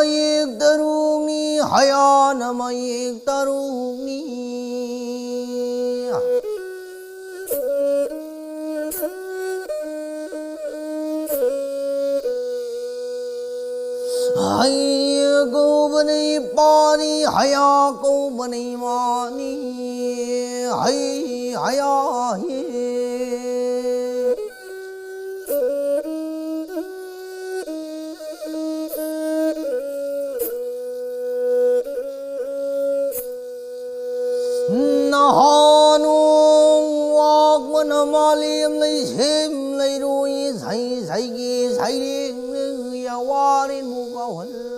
mayik tarungi hayana mayik tarungi hay go bani pani haya go bani mani hay haya hanung wak mana malim lấy xem lấy đôi say say gì say đi ya warin mu cao hân